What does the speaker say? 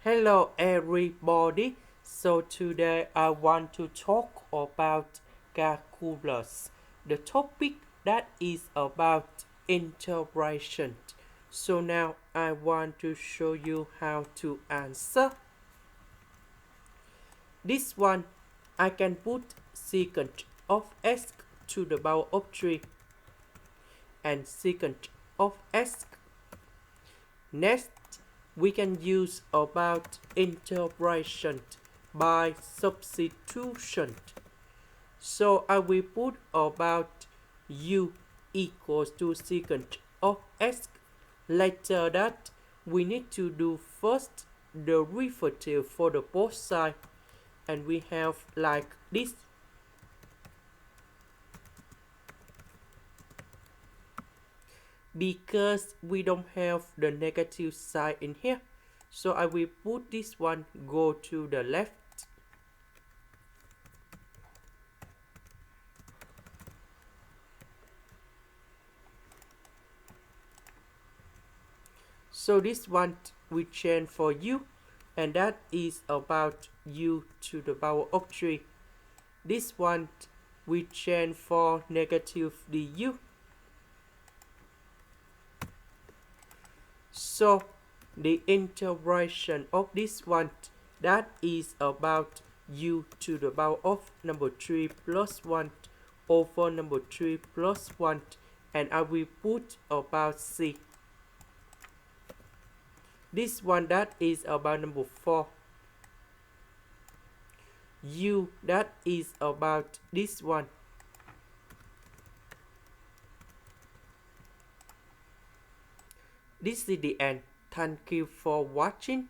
Hello everybody. So today I want to talk about calculus. The topic that is about integration. So now I want to show you how to answer. This one I can put secant of s to the power of 3 and secant of s. Next, we can use about integration by substitution. So I will put about u equals to secant of s. Later that, we need to do first the derivative for the both sides, and we have like this. Because we don't have the negative sign in here, so I will put this one go to the left. So this one we change for u, and that is about u to the power of 3. This one we change for negative du. So the integration of this one, that is about u to the power of number 3 plus 1 over number 3 plus 1, and I will put about c. This one that is about number 4. U that is about this one. This is the end. Thank you for watching.